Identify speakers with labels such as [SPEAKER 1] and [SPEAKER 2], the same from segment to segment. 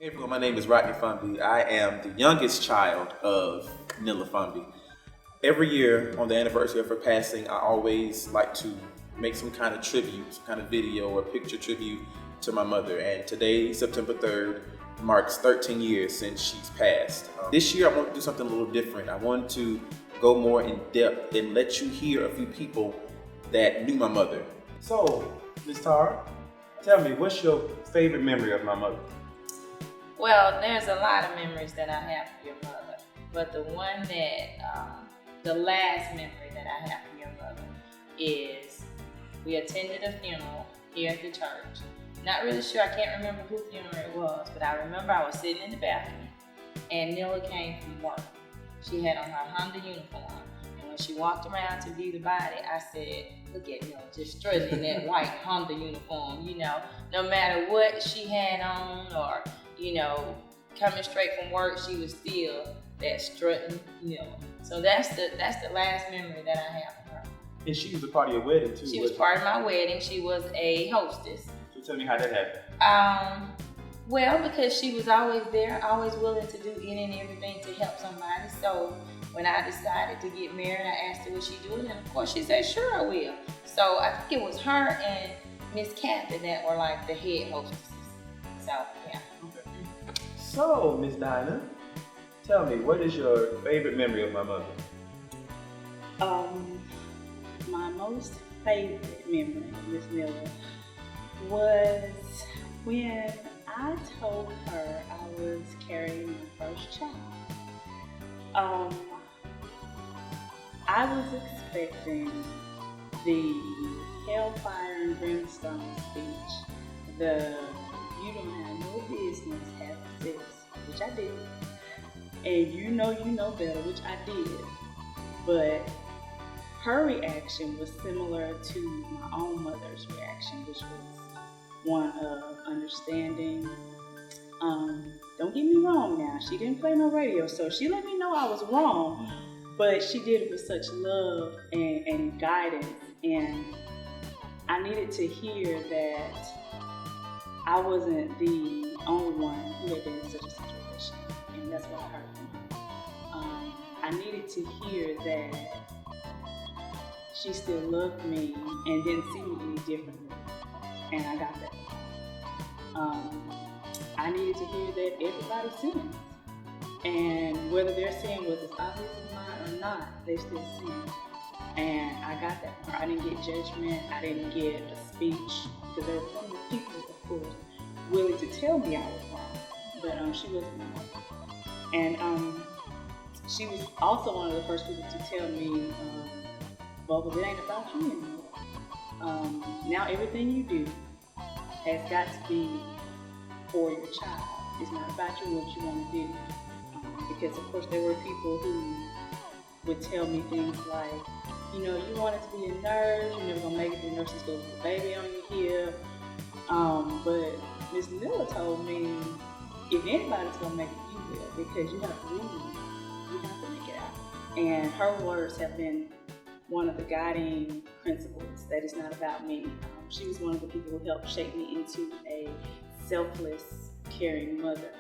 [SPEAKER 1] Hey everyone, my name is NilaFomby. I am the youngest child of NilaFomby. Every year on the anniversary of her passing, I always like to make some kind of tribute, some kind of video or picture tribute to my mother. And today, September 3rd, marks 13 years since she's passed. This year I want to do something a little different. I want to go more in depth and let you hear a few people that knew my mother.
[SPEAKER 2] So, Ms. Tara, tell me, what's your favorite memory of my mother?
[SPEAKER 3] Well, there's a lot of memories that I have of your mother, but the one that, the last memory that I have of your mother is we attended a funeral here at the church. Not really sure, I can't remember whose funeral it was, but I remember I was sitting in the balcony and Nila came from work. She had on her Honda uniform, and when she walked around to view the body, I said, look at Nila, just strutting in that white Honda uniform, you know, no matter what she had on or coming straight from work, she was still that strutting, So that's the last memory that I have of her.
[SPEAKER 2] And she was a part of your wedding too.
[SPEAKER 3] She was part of my wedding. She was a hostess.
[SPEAKER 2] So tell me how that happened.
[SPEAKER 3] Well, because she was always there, always willing to do any and everything to help somebody. So when I decided to get married, I asked her would she do it, and of course she said, sure I will. So I think it was her and Miss Kathy that were like the head hostesses. So yeah.
[SPEAKER 2] So, Miss Dinah, tell me, what is your favorite memory of my mother?
[SPEAKER 4] My most favorite memory of Miss Miller was when I told her I was carrying my first child. I was expecting the hellfire and brimstone speech, the you don't have no business having sex, which I did, and you know better, which I did, but her reaction was similar to my own mother's reaction, which was one of understanding. Don't get me wrong now, she didn't play no radio, so she let me know I was wrong, but she did it with such love and guidance, and I needed to hear that I wasn't the only one who had been in such a situation, and that's what I heard from her. I needed to hear that she still loved me and didn't see me any differently, and I got that. I needed to hear that everybody sins, and whether their sin was as obvious as mine or not, they still sin. And I got that from her. I didn't get judgment, I didn't get a speech, because there were plenty of people, of course, willing to tell me I was wrong, but she wasn't my mother. And she was also one of the first people to tell me, Bubbles, it ain't about you anymore. Now everything you do has got to be for your child. It's not about you and what you want to do. Because of course there were people who would tell me things like, you wanted to be a nurse, you're never gonna make it to nursing school with a baby on your hip. But Miss Miller told me, if anybody's gonna make it, you will, because you have to read, you have to make it out. And her words have been one of the guiding principles, that it's not about me. She was one of the people who helped shape me into a selfless, caring mother.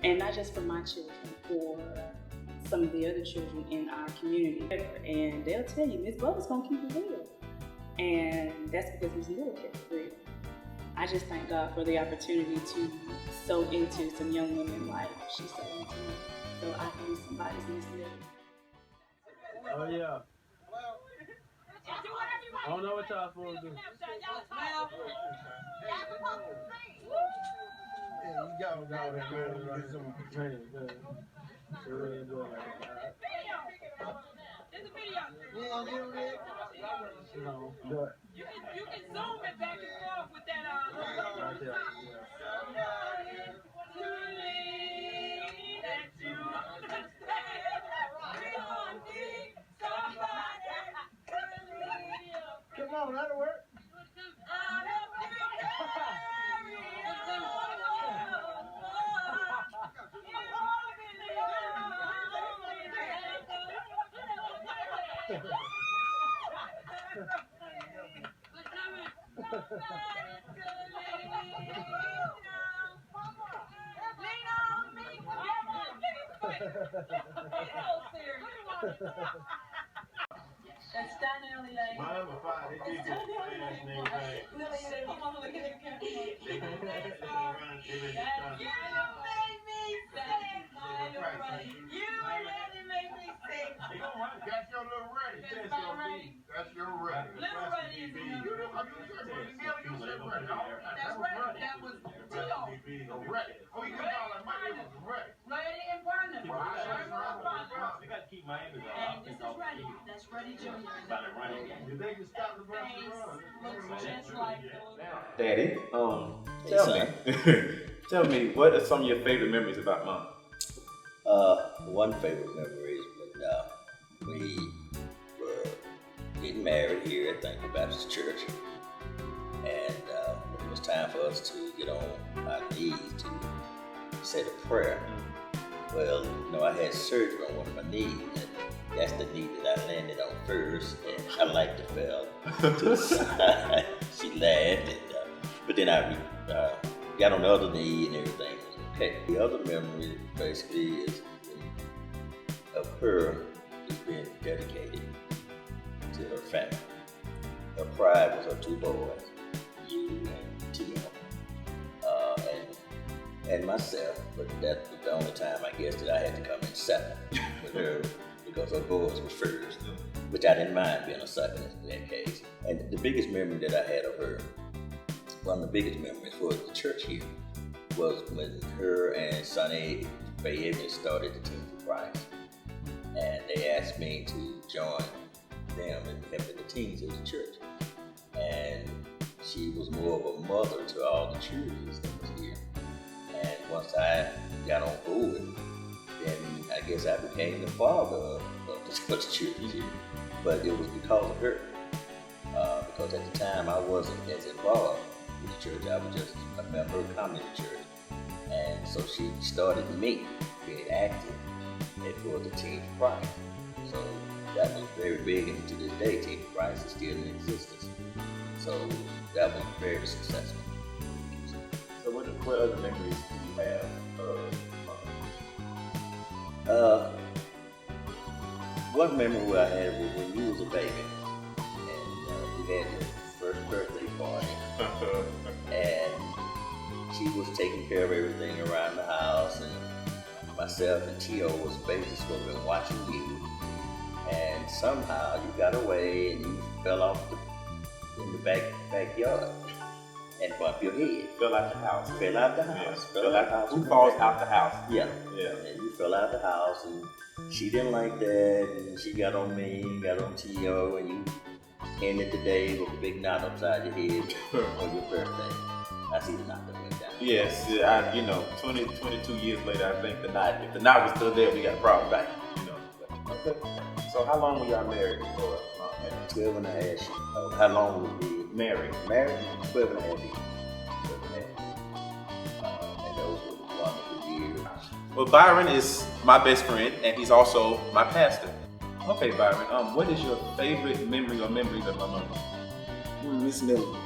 [SPEAKER 4] And not just for my children, for some of the other children in our community. And they'll tell you, Miss Bubba's gonna keep it real. And that's because Miss Miller kept it real. I just thank God for the opportunity to sow into some young women like she sowed into me, so I can be somebody's Miss Miller.
[SPEAKER 2] Oh yeah. I don't know what y'all supposed to do. Yeah, you got to go there and get some training. Really enjoy that.
[SPEAKER 5] There's a video.
[SPEAKER 2] You gonna give me it? No, but
[SPEAKER 5] You can zoom it back and forth with that
[SPEAKER 2] right there. Come on, that'll work.
[SPEAKER 5] That's Steiner Lane.
[SPEAKER 6] Mine was fine. They did get the last name right.
[SPEAKER 5] Lily said, come on, look at the camera.
[SPEAKER 6] They been running, they been trying to-
[SPEAKER 5] You made me sick. You really made me sick.
[SPEAKER 6] They gonna run. That's your little ready.
[SPEAKER 5] That's my ready.
[SPEAKER 6] That's your ready.
[SPEAKER 5] Little ready is
[SPEAKER 6] You said ready.
[SPEAKER 5] That's ready. That was Tio.
[SPEAKER 6] Ready. Oh, you can call it Mike. It was ready.
[SPEAKER 5] Ready and partner.
[SPEAKER 6] They got to keep my image
[SPEAKER 5] And this is ready. That's ready, Junior.
[SPEAKER 6] Did they just stop the rest of the run?
[SPEAKER 5] Looks just like those.
[SPEAKER 2] Daddy,
[SPEAKER 1] Tell me, tell me, what are some of your favorite memories about Mom?
[SPEAKER 7] One favorite memory is when we were getting married here at Thankful Baptist Church, and when it was time for us to get on our knees to say the prayer. Well, I had surgery on one of my knees, and that's the knee that I landed on first, and I liked the fell to the side. She laughed, but then I got on the other knee and everything was okay. The other memory basically is of her just being dedicated to her family. Her pride was her two boys, you and Tio, and myself, but that was the only time I guess that I had to come in second with her because her boys were first, which I didn't mind being a second in that case. And the biggest memory that I had of her, one of the biggest memories for the church here, was when her and Sonny Fayetteville started the Team for Christ. And they asked me to join them in helping the teens of the church. And she was more of a mother to all the cheerleaders that was here. And once I got on board, then I guess I became the father of the cheerleaders here. But it was because of her. Because at the time I wasn't as involved with the church. I was just a member of the community church. And so she started me being active for the Team for Christ. So that was very big, and to this day, Team for Christ is still in existence. So that was very successful.
[SPEAKER 2] So what other memories do you have of Mom?
[SPEAKER 7] One memory I had was when you was a baby, and we had your first birthday party, and she was taking care of everything around the house, and myself and Tio was basically supposed to be watching you, and somehow you got away and you fell off in the backyard and bumped your head.
[SPEAKER 2] Fell out the house.
[SPEAKER 7] Fell out the house.
[SPEAKER 2] Fell out the house. Who falls out the house?
[SPEAKER 7] Yeah.
[SPEAKER 2] Yeah.
[SPEAKER 7] And you fell out the house, and she didn't like that, and she got on me, got on Tio, and you ended the day with a big knot upside your head on your birthday. I see the knot that went down.
[SPEAKER 2] Yes, 22 years later, I think if the knot was still there, we got a problem.
[SPEAKER 7] Right.
[SPEAKER 2] Okay. So how long were y'all married before Mom had
[SPEAKER 7] 12 and a half years. How long would we be
[SPEAKER 2] married?
[SPEAKER 7] married? 12 and a half years. 12 and a half. And those were wonderful years.
[SPEAKER 1] Well, Byron is my best friend, and he's also my pastor.
[SPEAKER 2] Okay, Byron, what is your favorite memory or memories of my mom?
[SPEAKER 8] Miss Miller.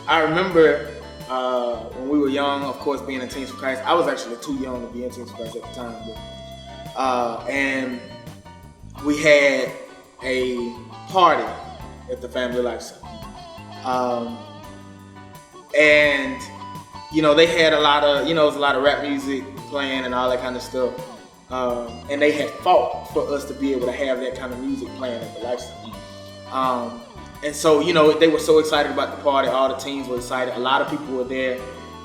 [SPEAKER 8] I remember when we were young, of course, being in Teams for Christ. I was actually too young to be in Teams for Christ at the time, but, and we had a party at the Family Life Center. And they had a lot of, it was a lot of rap music playing and all that kind of stuff. And they had fought for us to be able to have that kind of music playing at the Life Center. And so, they were so excited about the party. All the teens were excited. A lot of people were there,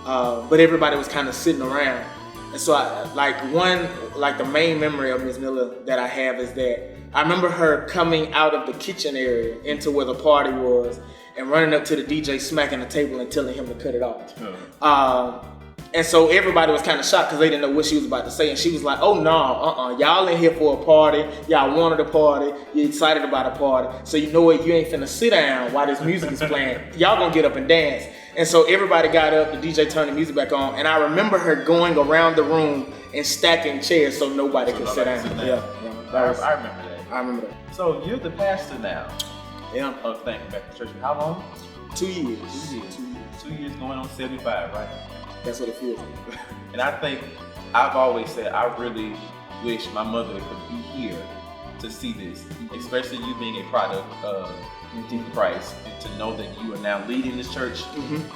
[SPEAKER 8] but everybody was kind of sitting around. And so, the main memory of Ms. Miller that I have is that I remember her coming out of the kitchen area into where the party was and running up to the DJ, smacking the table and telling him to cut it off. And so everybody was kind of shocked because they didn't know what she was about to say. And she was like, oh no, y'all in here for a party. Y'all wanted a party. You're excited about a party. So you know what? You ain't finna sit down while this music is playing. Y'all gonna get up and dance. And so everybody got up, the DJ turned the music back on. And I remember her going around the room and stacking chairs so nobody could sit down. Yeah.
[SPEAKER 2] I remember that.
[SPEAKER 8] I remember that.
[SPEAKER 2] So you're the pastor now.
[SPEAKER 8] Yeah.
[SPEAKER 2] Of Thankful Baptist Church. How long?
[SPEAKER 8] 2 years.
[SPEAKER 2] 2 years. 2 years going on 75, right?
[SPEAKER 8] That's what it feels like.
[SPEAKER 2] And I think
[SPEAKER 1] I've always said I really wish my mother could be here to see this, especially you being a product of Jesus Christ, and to know that you are now leading this church.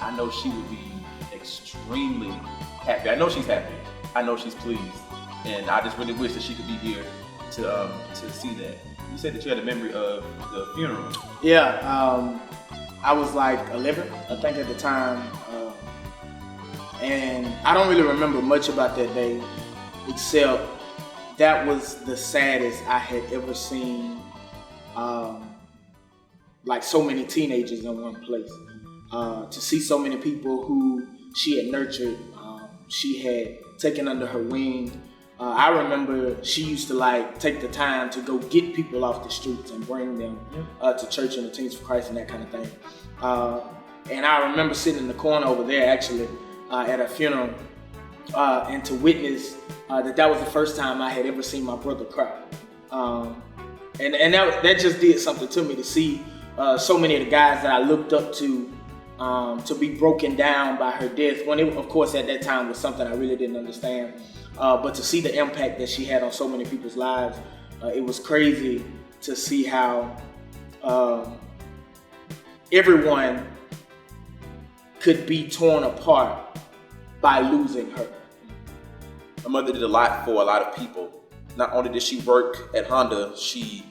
[SPEAKER 1] I know she would be extremely happy. I know she's happy. I know she's pleased, and I just really wish that she could be here to see that. You said that you had a memory of the funeral.
[SPEAKER 8] Yeah, I was like 11, I think, at the time, and I don't really remember much about that day, except that was the saddest I had ever seen, like so many teenagers in one place. To see so many people who she had nurtured, she had taken under her wing. I remember she used to like take the time to go get people off the streets and bring them to church and the Teens for Christ and that kind of thing. And I remember sitting in the corner over there actually at her funeral and to witness that was the first time I had ever seen my brother cry. And that just did something to me to see so many of the guys that I looked up to be broken down by her death, when it, of course, at that time was something I really didn't understand. But to see the impact that she had on so many people's lives, it was crazy to see how everyone could be torn apart by losing her.
[SPEAKER 1] My mother did a lot for a lot of people. Not only did she work at Honda, she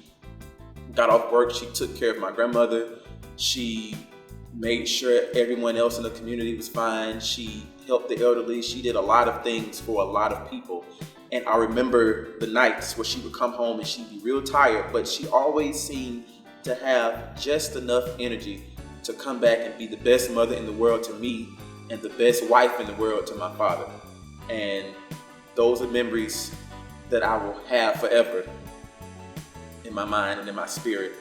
[SPEAKER 1] got off work, she took care of my grandmother, she made sure everyone else in the community was fine, she helped the elderly, she did a lot of things for a lot of people. And I remember the nights where she would come home and she'd be real tired, but she always seemed to have just enough energy to come back and be the best mother in the world to me and the best wife in the world to my father. And those are memories that I will have forever in my mind and in my spirit.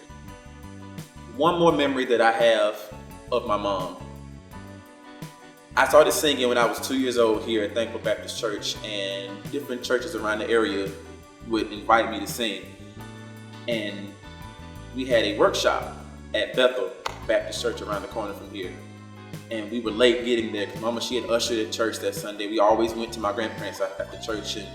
[SPEAKER 1] One more memory that I have of my mom. I started singing when I was 2 years old here at Thankful Baptist Church, and different churches around the area would invite me to sing. And we had a workshop at Bethel Baptist Church around the corner from here. And we were late getting there because Mama, she had ushered at church that Sunday. We always went to my grandparents after church, and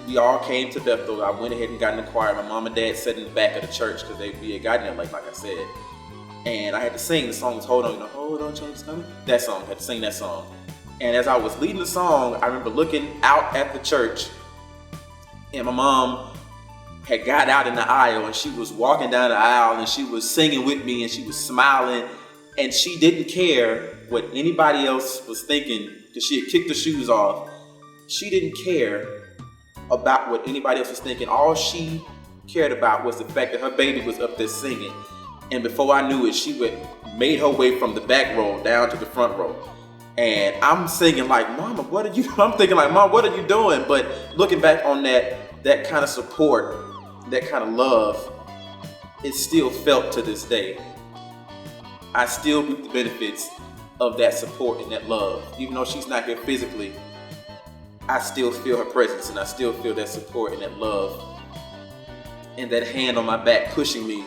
[SPEAKER 1] we all came to Bethel. I went ahead and got in the choir. My mom and dad sat in the back of the church because we had gotten there late, like I said. And I had to sing. The song was Hold On, Hold On, Change is Coming. That song, I had to sing that song. And as I was leading the song, I remember looking out at the church, and my mom had got out in the aisle, and she was walking down the aisle, and she was singing with me, and she was smiling, and she didn't care what anybody else was thinking because she had kicked the shoes off. She didn't care about what anybody else was thinking. All she cared about was the fact that her baby was up there singing. And before I knew it, she made her way from the back row down to the front row. And I'm singing like, Mama, what are you? I'm thinking like, Mom, what are you doing? But looking back on that kind of support, that kind of love, it's still felt to this day. I still reap the benefits of that support and that love. Even though she's not here physically, I still feel her presence, and I still feel that support and that love and that hand on my back pushing me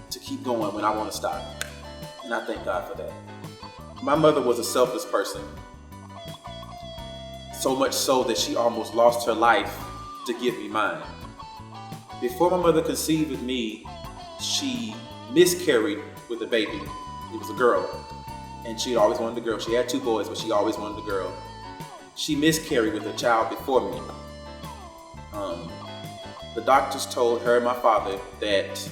[SPEAKER 1] to keep going when I want to stop. And I thank God for that. My mother was a selfless person. So much so that she almost lost her life to give me mine. Before my mother conceived with me, she miscarried with a baby. It was a girl. And she always wanted a girl. She had 2 boys, but she always wanted a girl. She miscarried with a child before me. The doctors told her and my father that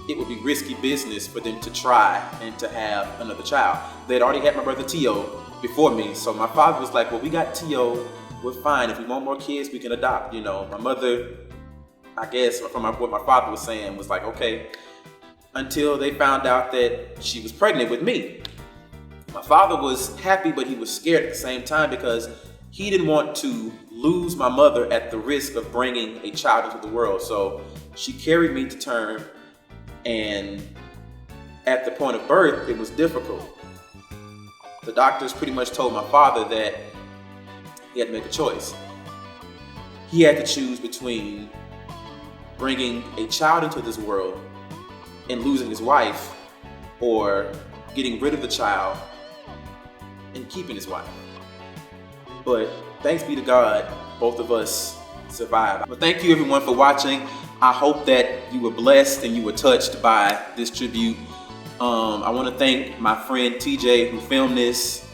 [SPEAKER 1] it would be risky business for them to try and to have another child. They'd already had my brother Tio before me, so my father was like, well, we got Tio, we're fine. If we want more kids, we can adopt. You know, my mother, I guess from what my father was saying, was like, okay, until they found out that she was pregnant with me. My father was happy, but he was scared at the same time because he didn't want to lose my mother at the risk of bringing a child into the world. So she carried me to term, and at the point of birth, it was difficult. The doctors pretty much told my father that he had to make a choice. He had to choose between bringing a child into this world and losing his wife, or getting rid of the child and keeping his wife. But thanks be to God, both of us survived. But thank you everyone for watching. I hope that you were blessed and you were touched by this tribute. I want to thank my friend TJ who filmed this.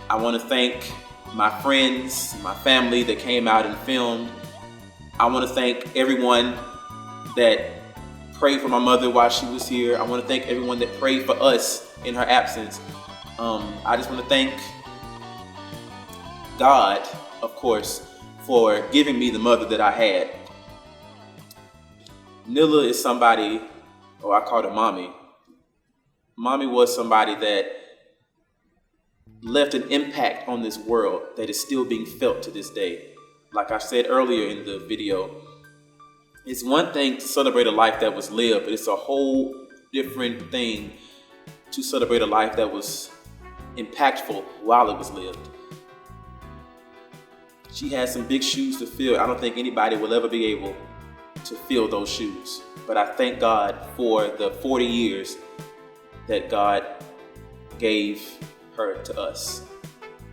[SPEAKER 1] I want to thank my friends, my family that came out and filmed. I want to thank everyone that prayed for my mother while she was here. I want to thank everyone that prayed for us in her absence. I just want to thank God, of course, for giving me the mother that I had. Nila is somebody, or I call her Mommy. Mommy was somebody that left an impact on this world that is still being felt to this day. Like I said earlier in the video, it's one thing to celebrate a life that was lived, but it's a whole different thing to celebrate a life that was impactful while it was lived. She had some big shoes to fill. I don't think anybody will ever be able to fill those shoes. But I thank God for the 40 years that God gave her to us.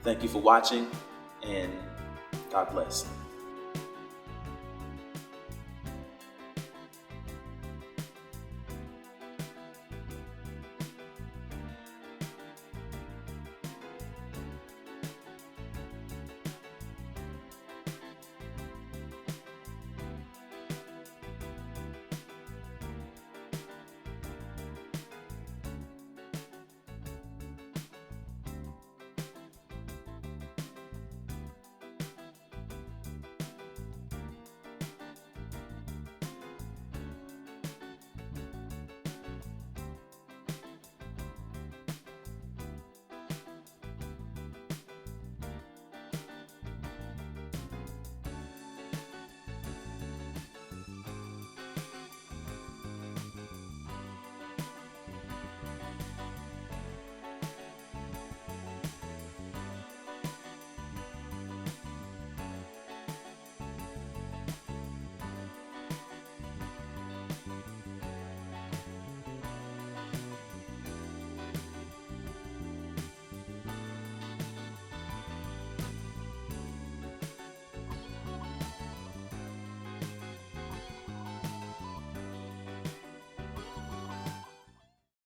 [SPEAKER 1] Thank you for watching, and God bless.